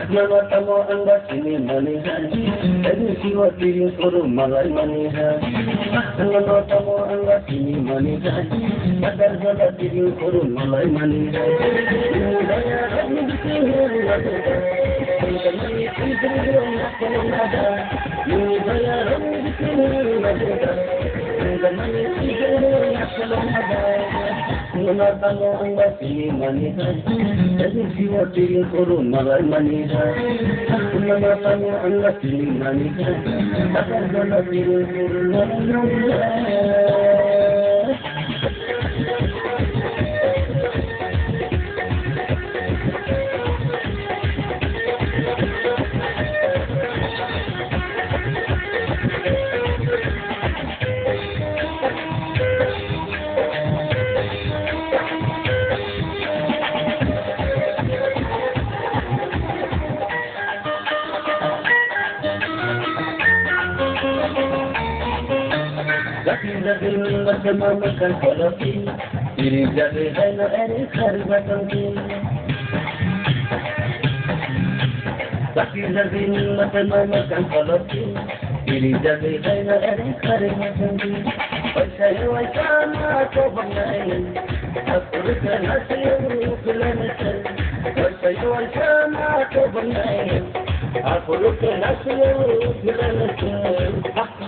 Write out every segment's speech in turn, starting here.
Nama tamu anda sini manihan, jadi siwa diri kuru malai manihan. Nama tamu anda sini manihan, agar jaga diri kuru malai manihan. Daya kami disini ada, kami disini ada. Daya kami disini ada, kami disini ada. Nama tamu anda sini manihan, jadi siwa diri kuru malai manihan. Nama tamu anda sini manihan, agar jaga diri kuru malai manihan. Lagi bersama makan koloti, diri jadi hanya eri hari batangi. Lagi bersama makan koloti, diri jadi hanya eri hari batangi. Wajah sama aku bernyanyi, aku bukan hasil bulan itu. Wajah sama aku bernyanyi, aku bukan hasil bulan itu.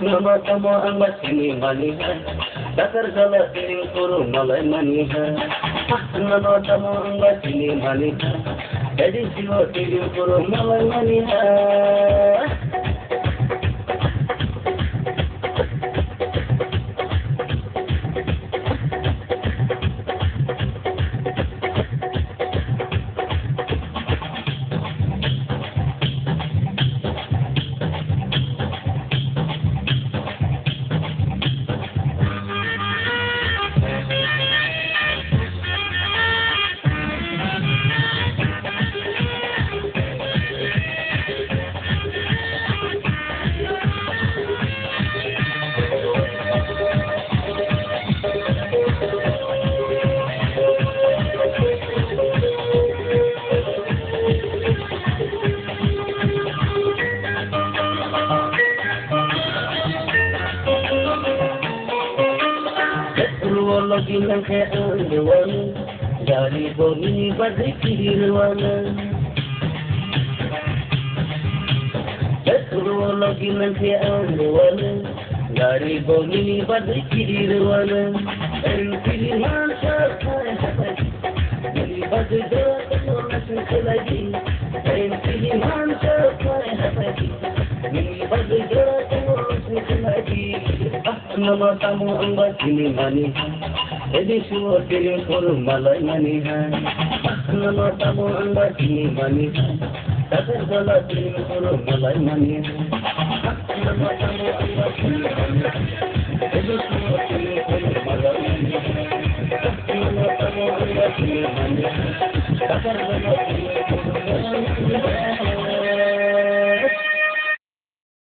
Nama tamu anda sini manihan, dasar jalan diri kuru malai manihan. Nama tamu anda sini manihan, jadi siwa diri kuru malai manihan. Lagi nang keandewan, dari bumi badai kirwana. Betul lagi nang keandewan, dari bumi badai kirwana. Dari pilihan saya, dari badai datang masuk lagi. Dari pilihan saya, dari badai datang masuk lagi. Nama tamu anda sini manihan, jadi siwa diri kuru malai manihan. Nama tamu anda sini manihan, dasar jalan diri kuru malai manihan. Nama tamu anda sini manihan, jadi siwa diri kuru malai manihan. Nama tamu anda sini manihan, dasar jalan diri